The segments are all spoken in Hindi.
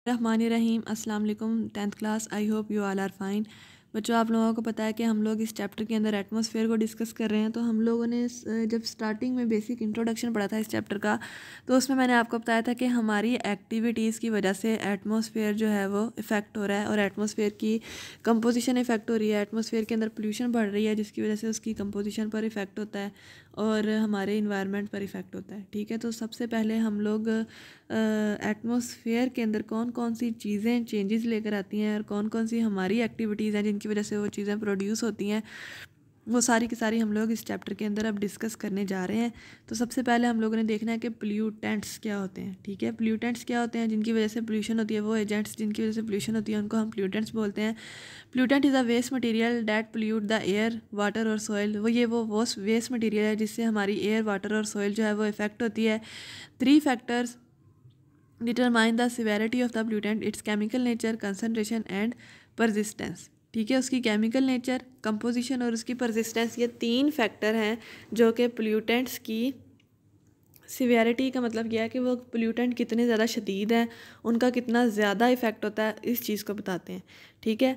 रहमानिर्रहीम अस्सलाम वालेकुम 10th class. I hope you all are fine. बच्चों, आप लोगों को पता है कि हम लोग इस चैप्टर के अंदर एटमॉस्फेयर को डिस्कस कर रहे हैं। तो हम लोगों ने जब स्टार्टिंग में बेसिक इंट्रोडक्शन पढ़ा था इस चैप्टर का, तो उसमें मैंने आपको बताया था कि हमारी एक्टिविटीज़ की वजह से एटमॉस्फेयर जो है वो इफ़ेक्ट हो रहा है और एटमॉस्फेयर की कंपोजिशन इफ़ेक्ट हो रही है। एटमॉस्फेयर के अंदर पोल्यूशन बढ़ रही है जिसकी वजह से उसकी कंपोजिशन पर इफ़ेक्ट होता है और हमारे इन्वायरमेंट पर इफ़ेक्ट होता है। ठीक है, तो सबसे पहले हम लोग एटमॉस्फेयर के अंदर कौन कौन सी चीज़ें चेंजेस लेकर आती हैं और कौन कौन सी हमारी एक्टिविटीज़ हैं जिनकी वजह से वो चीज़ें प्रोड्यूस होती हैं, वो सारी की सारी हम लोग इस चैप्टर के अंदर अब डिस्कस करने जा रहे हैं। तो सबसे पहले हम लोगों ने देखना है कि पोल्यूटेंट्स क्या होते हैं। ठीक है, पोल्यूटेंट्स क्या होते हैं? जिनकी वजह से पोल्यूशन होती है, वो एजेंट्स जिनकी वजह से पोल्यूशन होती है उनको हम पोल्यूटेंट्स बोलते हैं। Pollutant is a waste material that pollute the air, water और सॉइल। वो वेस्ट मटेरियल है जिससे हमारी एयर, वाटर और सॉइल जो है वो इफ़ेक्ट होती है। 3 factors determine the severity of the pollutant, it's chemical nature, concentration and persistence. ठीक है, उसकी केमिकल नेचर, कंपोजिशन और उसकी परसिस्टेंस, ये 3 फैक्टर हैं जो कि पोल्यूटेंट्स की सिवेरिटी का मतलब यह है कि वो पोल्यूटेंट कितने ज़्यादा शदीद हैं, उनका कितना ज़्यादा इफ़ेक्ट होता है, इस चीज़ को बताते हैं। ठीक है,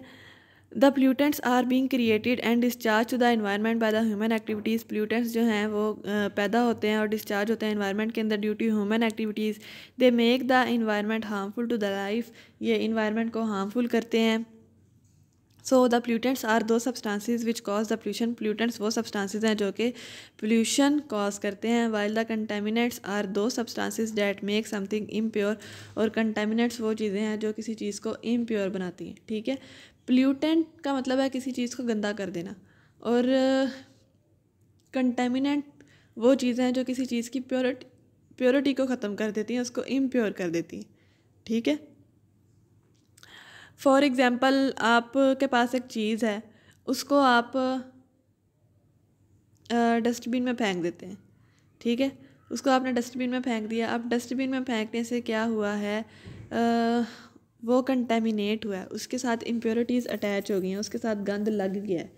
the pollutants are being created and discharge to the environment by the human activities. Pollutants जो हैं वो पैदा होते हैं और डिस्चार्ज होते हैं एनवायरनमेंट के अंदर due to human activities. They make the environment harmful to the life, ये इन्वायरमेंट को हार्मफुल करते हैं। So the pollutants are the substances which cause the pollution. Pollutants वो सब्सटेंसेस हैं जो कि पोल्यूशन कॉज करते हैं। While the contaminants are the substances that make something impure, और कंटेमिनेंट्स वो चीज़ें हैं जो किसी चीज़ को इम्प्योर बनाती हैं। ठीक है, पोल्यूटेंट का मतलब है किसी चीज़ को गंदा कर देना, और कंटेमिनेंट वो चीज़ें हैं जो किसी चीज़ की प्योरिटी को ख़त्म कर देती हैं, उसको इम्प्योर कर देती हैं। ठीक है, फॉर एग्ज़ाम्पल आपके पास एक चीज़ है, उसको आप डस्टबिन में फेंक देते हैं। ठीक है, उसको आपने डस्टबिन में फेंक दिया। अब डस्टबिन में फेंकने से क्या हुआ है, वो कंटेमिनेट हुआ है, उसके साथ इम्प्योरिटीज़ अटैच हो गई हैं, उसके साथ गंद लग गया है।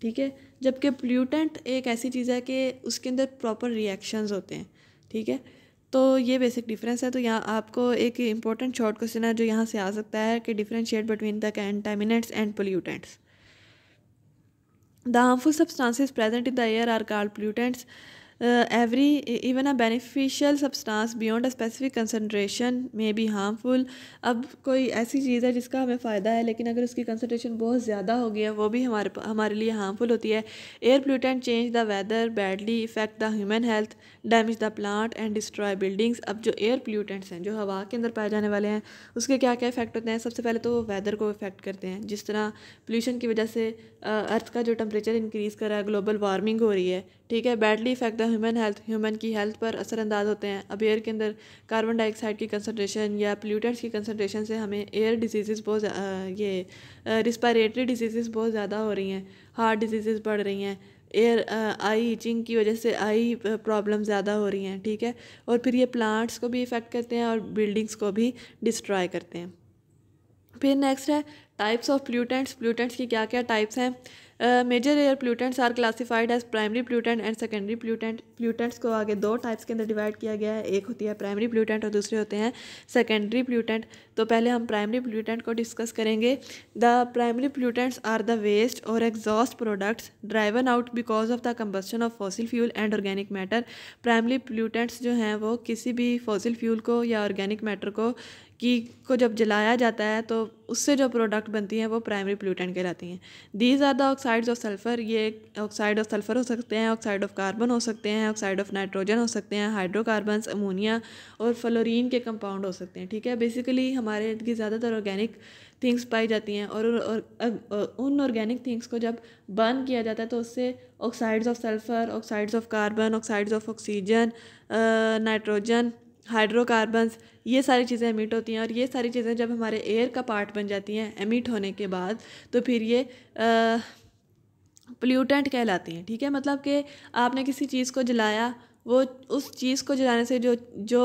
ठीक है, जबकि पोल्यूटेंट एक ऐसी चीज़ है कि उसके अंदर प्रॉपर रिएक्शंस होते हैं। ठीक है, तो ये बेसिक डिफरेंस है। तो यहाँ आपको एक इम्पॉर्टेंट शॉर्ट क्वेश्चन है जो यहाँ से आ सकता है कि differentiate between the contaminants and pollutants. The harmful substances present in the air are called pollutants. Even a beneficial substance beyond a specific concentration may be harmful. अब कोई ऐसी चीज़ है जिसका हमें फ़ायदा है लेकिन अगर उसकी कंसनट्रेशन बहुत ज़्यादा हो गई है वो भी हमारे लिए हार्मफुल होती है। Air pollutant change the weather badly, effect the human health, damage the plant and destroy buildings. अब जो एयर पोल्यूटेंट्स हैं जो हवा के अंदर पाए जाने वाले हैं, उसके क्या क्या इफेक्ट होते हैं? सबसे पहले तो वो वेदर को इफेक्ट करते हैं, जिस तरह पोल्यूशन की वजह से अर्थ का जो टेम्परेचर इंक्रीज़ कर रहा है, ग्लोबल वार्मिंग हो रही है। ठीक है, badly effect the human health, human की हेल्थ पर असरअंदाज होते हैं। अब एयर के अंदर कार्बन डाइऑक्साइड की कंसनट्रेशन या पोल्यूटेंट्स की कंसनट्रेशन से हमें एयर डिजीज़ बहुत रिस्पायरेटरी डिजीज़ बहुत ज़्यादा हो रही हैं, हार्ट डिजीज़ बढ़ रही हैं, एयर आई इचिंग की वजह से आई प्रॉब्लम ज़्यादा हो रही हैं। ठीक है, और फिर ये प्लांट्स को भी इफ़ेक्ट करते हैं और बिल्डिंग्स को भी डिस्ट्रॉय करते हैं। फिर नेक्स्ट है टाइप्स ऑफ पोल्यूटेंट्स। पोल्यूटेंट्स की क्या क्या टाइप्स हैं? Major air pollutants are classified as primary pollutant and secondary pollutant. Pollutants को आगे दो टाइप्स के अंदर डिवाइड किया गया है, एक होती है प्राइमरी पोल्यूटेंट और दूसरे होते हैं सेकेंडरी पोल्यूटेंट। तो पहले हम प्राइमरी पोल्यूटेंट को डिस्कस करेंगे। The primary pollutants are the waste और exhaust products driven out because of the combustion of fossil fuel and organic matter. Primary pollutants जो हैं वो किसी भी फॉसिल फ्यूल को या ऑर्गेनिक मैटर को जब जलाया जाता है तो उससे जो प्रोडक्ट बनती हैं वो प्राइमरी पोल्यूटेंट कहलाती हैं। These are the oxides of sulphur. ये ऑक्साइड ऑफ सल्फ़र हो सकते हैं, ऑक्साइड ऑफ कार्बन हो सकते हैं, ऑक्साइड ऑफ नाइट्रोजन हो सकते हैं, हाइड्रोकार्बन्स, अमोनिया और फ्लोरीन के कंपाउंड हो सकते हैं। ठीक है, बेसिकली हमारे इर्द गिर्द ज़्यादातर ऑर्गेनिक थिंग्स पाई जाती हैं और उन ऑर्गेनिक थिंग्स को जब बर्न किया जाता है तो उससे oxides of sulphur, oxides of carbon, oxides of oxygen, nitrogen, hydrocarbons, ये सारी चीज़ें एमिट होती हैं। और ये सारी चीज़ें जब हमारे एयर का पार्ट बन जाती हैं एमिट होने के बाद, तो फिर ये पोल्यूटेंट कहलाती हैं। ठीक है, मतलब कि आपने किसी चीज़ को जलाया, वो उस चीज़ को जलाने से जो जो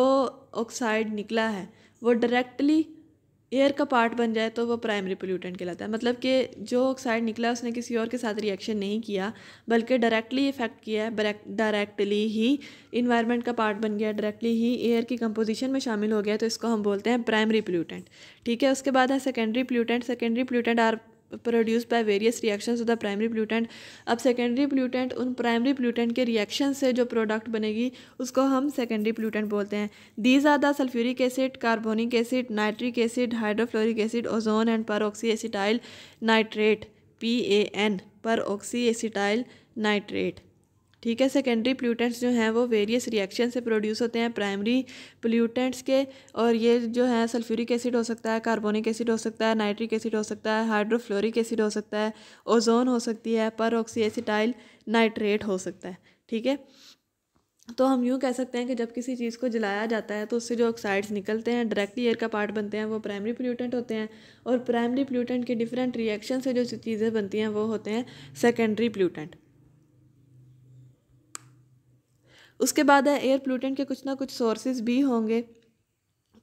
ऑक्साइड निकला है वो डायरेक्टली एयर का पार्ट बन जाए तो वो प्राइमरी पोल्यूटेंट कहलाता है। मतलब कि जो ऑक्साइड निकला उसने किसी और के साथ रिएक्शन नहीं किया बल्कि डायरेक्टली इफेक्ट किया है, डायरेक्टली ही इन्वायरमेंट का पार्ट बन गया, डायरेक्टली ही एयर की कंपोजिशन में शामिल हो गया, तो इसको हम बोलते हैं प्राइमरी पोल्यूटेंट। ठीक है, उसके बाद है secondary pollutant. Secondary pollutant are produce by various reactions of the primary pollutant. अब सेकेंडरी पोल्यूटेंट उन प्राइमरी पोल्यूटेंट के रिएक्शन से जो प्रोडक्ट बनेगी उसको हम सेकेंडरी पोल्यूटेंट बोलते हैं। These are the sulphuric acid, carbonic acid, nitric acid, hydrofluoric acid, ozone and peroxy acetyl nitrate, PAN, peroxy acetyl nitrate. ठीक है, सेकेंडरी पोल्यूटेंट्स जो हैं वो वेरियस रिएक्शन से प्रोड्यूस होते हैं प्राइमरी पोल्यूटेंट्स के, और ये जो है सल्फ्यूरिक एसिड हो सकता है, कार्बोनिक एसिड हो सकता है, नाइट्रिक एसिड हो सकता है, हाइड्रोफ्लोरिक एसिड हो सकता है, ओजोन हो सकती है, परऑक्सी एसिटाइल नाइट्रेट हो सकता है। ठीक है, तो हम यूँ कह सकते हैं कि जब किसी चीज़ को जलाया जाता है तो उससे जो ऑक्साइड्स निकलते हैं डायरेक्टली एयर का पार्ट बनते हैं, वो प्राइमरी पोल्यूटेंट होते हैं, और प्राइमरी पोल्यूटेंट के डिफरेंट रिएक्शन से जो चीज़ें बनती हैं वो होते हैं सेकेंडरी पोल्यूटेंट। उसके बाद है एयर पोल्यूटेंट के कुछ ना कुछ सोर्सेज भी होंगे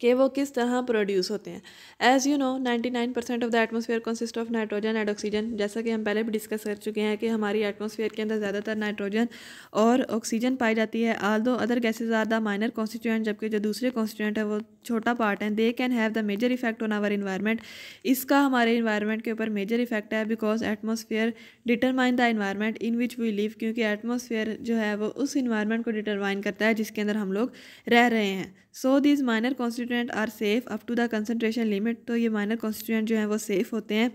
कि वो किस तरह प्रोड्यूस होते हैं। As you know 99% of the atmosphere consist of nitrogen and oxygen. जैसा कि हम पहले भी डिस्कस कर चुके हैं कि हमारी एटमॉस्फेयर के अंदर ज़्यादातर नाइट्रोजन और ऑक्सीजन पाई जाती है। Although other gases are the minor constituent, जबकि जो दूसरे कॉन्स्टिट्यूएंट है वो छोटा पार्ट है। They can have the major effect on our environment. इसका हमारे इन्वायरमेंट के ऊपर मेजर इफेक्ट है, because atmosphere determine the environment in which we live, क्योंकि एटमॉस्फेयर जो है वो उस इन्वायरमेंट को डिटरमाइन करता है जिसके अंदर हम लोग रह रहे हैं। So these minor constituent are safe up to the concentration limit. तो ये माइनर कॉन्स्टिट्यूएंट जो हैं वो सेफ होते हैं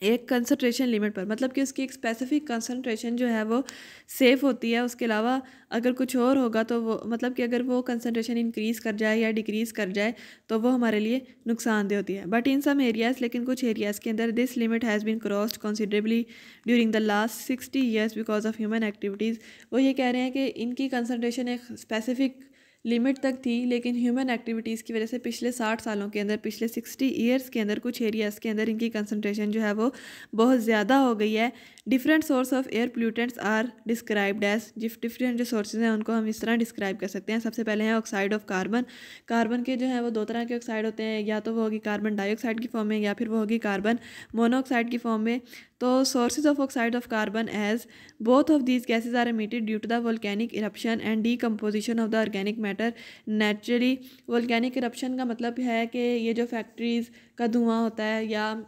एक कंसनट्रेशन लिमिट पर, मतलब कि उसकी एक स्पेसिफिक कंसनट्रेशन जो है वो सेफ होती है। उसके अलावा अगर कुछ और होगा तो वो मतलब कि अगर वो कंसनट्रेशन इंक्रीज़ कर जाए या डिक्रीज़ कर जाए तो वो हमारे लिए नुकसानदेह होती है। बट इन सम एरियाज़, लेकिन कुछ एरियाज़ के अंदर this limit has been crossed considerably during the last 60 years because of human activities. वो ये कह रहे हैं कि इनकी कंसनट्रेशन एक स्पेसिफिक लिमिट तक थी, लेकिन ह्यूमन एक्टिविटीज़ की वजह से पिछले 60 सालों के अंदर, पिछले 60 ईयर्स के अंदर कुछ एरियाज़ के अंदर इनकी कंसनट्रेशन जो है वो बहुत ज़्यादा हो गई है। Different source of air pollutants are described as, different जो सोर्सेज हैं उनको हम इस तरह डिस्क्राइब कर सकते हैं। सबसे पहले है ऑक्साइड ऑफ कार्बन। कार्बन के जो है वो दो तरह के ऑक्साइड होते हैं, या तो वो होगी कार्बन डाइऑक्साइड की फॉर्म में या फिर वो होगी कार्बन मोनोऑक्साइड की फॉर्म में। तो sources of oxide of carbon as both of these gases are emitted due to the volcanic eruption and decomposition of the organic matter naturally. Volcanic eruption का मतलब है कि ये जो फैक्ट्रीज़ का धुआं होता है या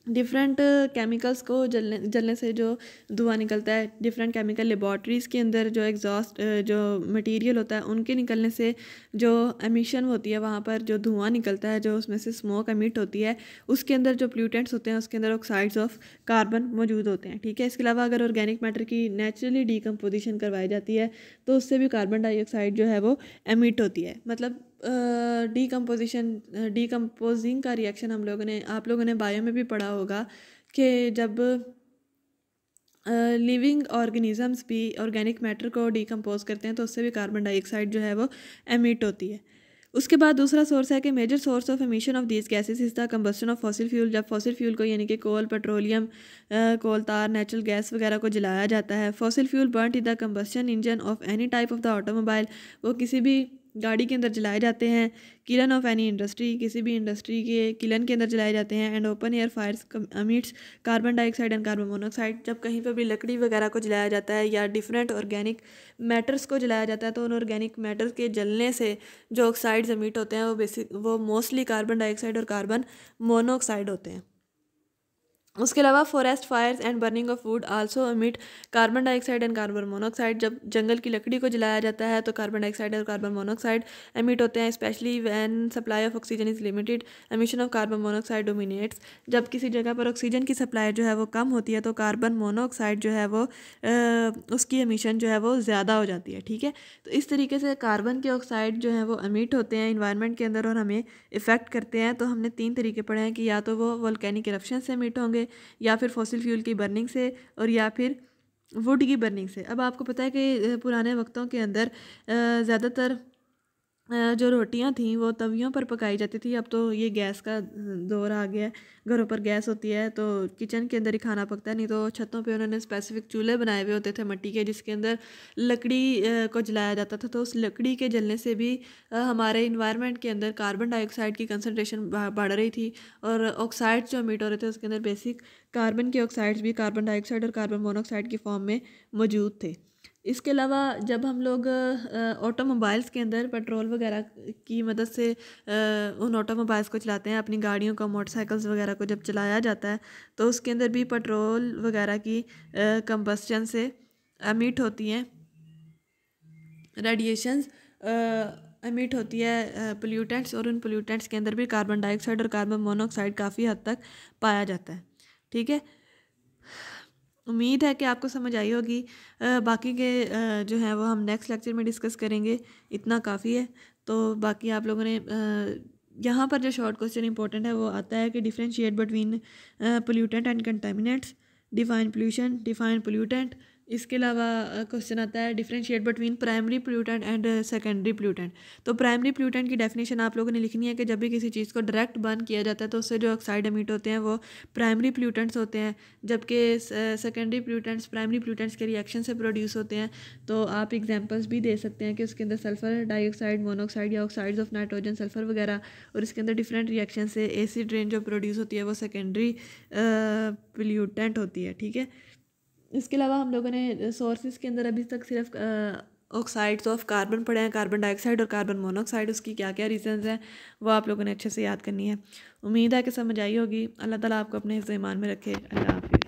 डिफरेंट केमिकल्स को जलने से जो धुआं निकलता है, डिफरेंट केमिकल लेबॉर्ट्रीज़ के अंदर जो एग्जॉस्ट जो मटेरियल होता है उनके निकलने से जो एमिशन होती है, वहाँ पर जो धुआं निकलता है, जो उसमें से स्मोक एमिट होती है, उसके अंदर जो पोल्यूटेंट्स होते हैं उसके अंदर ऑक्साइड्स ऑफ कार्बन मौजूद होते हैं। ठीक है, इसके अलावा अगर ऑर्गेनिक मैटर की नेचुरली डीकम्पोजिशन करवाई जाती है तो उससे भी कार्बन डाइऑक्साइड जो है वो एमिट होती है। मतलब डीकम्पोजिंग का रिएक्शन आप लोगों ने बायो में भी पढ़ा होगा कि जब लिविंग ऑर्गेनिजम्स भी ऑर्गेनिक मैटर को डीकम्पोज करते हैं तो उससे भी कार्बन डाइऑक्साइड जो है वो एमिट होती है। उसके बाद दूसरा सोर्स है कि major source of emission of these gases is the combustion of fossil fuel. जब फॉसिल फ्यूल को यानी कि कोल, पेट्रोलियम, कोल तार, नेचुरल गैस वगैरह को जलाया जाता है। Fossil fuel burnt in the combustion engine of any type of the automobile. वो किसी भी गाड़ी के अंदर जलाए जाते हैं। किलन ऑफ एनी इंडस्ट्री, किसी भी इंडस्ट्री के किलन के अंदर जलाए जाते हैं। And open air fires emits carbon dioxide and carbon monoxide. जब कहीं पर भी लकड़ी वगैरह को जलाया जाता है या डिफरेंट ऑर्गेनिक मैटर्स को जलाया जाता है तो उन ऑर्गेनिक मैटर्स के जलने से जो ऑक्साइड्स एमिट होते हैं वो मोस्टली कार्बन डाइऑक्साइड और कार्बन मोनोऑक्साइड होते हैं। उसके अलावा forest fires and burning of would also emit carbon dioxide and carbon monoxide. जब जंगल की लकड़ी को जलाया जाता है तो कार्बन डाइऑक्साइड और कार्बन मोनोऑक्साइड एमिट होते हैं। Specially when supply of oxygen is limited emission of carbon monoxide dominates. जब किसी जगह पर ऑक्सीजन की सप्लाई जो है वो कम होती है तो कार्बन मोनोऑक्साइड जो है वो उसकी एमिशन जो है वो ज़्यादा हो जाती है। ठीक है, तो इस तरीके से कार्बन के ऑक्साइड जो है वो एमिट होते हैं इन्वायरमेंट के अंदर और हमें इफ़ेक्ट करते हैं। तो हमने 3 तरीके पढ़े हैं कि या तो वो वोल्केनिक इरप्शन से एमिट होंगे, या फिर फॉसिल फ्यूल की बर्निंग से, और या फिर वुड की बर्निंग से। अब आपको पता है कि पुराने वक्तों के अंदर ज़्यादातर जो रोटियां थी वो तवियों पर पकाई जाती थी। अब तो ये गैस का दौर आ गया है, घरों पर गैस होती है तो किचन के अंदर ही खाना पकता है। नहीं तो छतों पे उन्होंने स्पेसिफिक चूल्हे बनाए हुए होते थे मिट्टी के, जिसके अंदर लकड़ी को जलाया जाता था। तो उस लकड़ी के जलने से भी हमारे इन्वायरमेंट के अंदर कार्बन डाइऑक्साइड की कंसनट्रेशन बढ़ रही थी, और ऑक्साइड्स जो मीट हो रहे थे उसके अंदर बेसिक कार्बन के ऑक्साइड्स भी कार्बन डाइऑक्साइड और कार्बन मोनोऑक्साइड की फॉर्म में मौजूद थे। इसके अलावा जब हम लोग ऑटोमोबाइल्स के अंदर पेट्रोल वगैरह की मदद से उन ऑटोमोबाइल्स को चलाते हैं, अपनी गाड़ियों को, मोटरसाइकिल्स वगैरह को जब चलाया जाता है तो उसके अंदर भी पेट्रोल वगैरह की कंबस्टन से एमिट होती हैं रेडिएशंस, एमिट होती है पोल्यूटेंट्स, और उन पोल्यूटेंट्स के अंदर भी कार्बन डाइऑक्साइड और कार्बन मोनोऑक्साइड काफ़ी हद तक पाया जाता है। ठीक है, उम्मीद है कि आपको समझ आई होगी। बाकी के जो है वो हम नेक्स्ट लेक्चर में डिस्कस करेंगे, इतना काफ़ी है। तो बाकी आप लोगों ने यहाँ पर जो शॉर्ट क्वेश्चन इंपॉर्टेंट है वो आता है कि differentiate between pollutant and contaminants, define pollution, define pollutant. इसके अलावा क्वेश्चन आता है differentiate between primary pollutant and secondary pollutant. तो प्राइमरी पोल्यूटेंट की डेफिनेशन आप लोगों ने लिखनी है कि जब भी किसी चीज़ को डायरेक्ट बर्न किया जाता है तो उससे जो ऑक्साइड एमिट होते हैं वो प्राइमरी पोल्यूटेंट्स होते हैं, जबकि सेकेंडरी पोल्यूटेंट्स प्राइमरी पोल्यूटेंट्स के रिएक्शन से प्रोड्यूस होते हैं। तो आप एग्जांपल्स भी दे सकते हैं कि उसके अंदर सल्फर डाइऑक्साइड, मोनोऑक्साइड या ऑक्साइड्स ऑफ नाइट्रोजन, सल्फर वगैरह, और इसके अंदर डिफरेंट रिएक्शन से एसिड रेन जो प्रोड्यूस होती है वो सेकेंडरी पोल्यूटेंट होती है। ठीक है, इसके अलावा हम लोगों ने सोर्सेज के अंदर अभी तक सिर्फ ऑक्साइड्स ऑफ कार्बन पढ़े हैं, कार्बन डाइऑक्साइड और कार्बन मोनोऑक्साइड, उसकी क्या क्या रीजंस हैं वो आप लोगों ने अच्छे से याद करनी है। उम्मीद है कि समझ आई होगी। अल्लाह ताला आपको अपने हिफ्ज़-ए-ईमान में रखे। अल्लाह हाफिज़।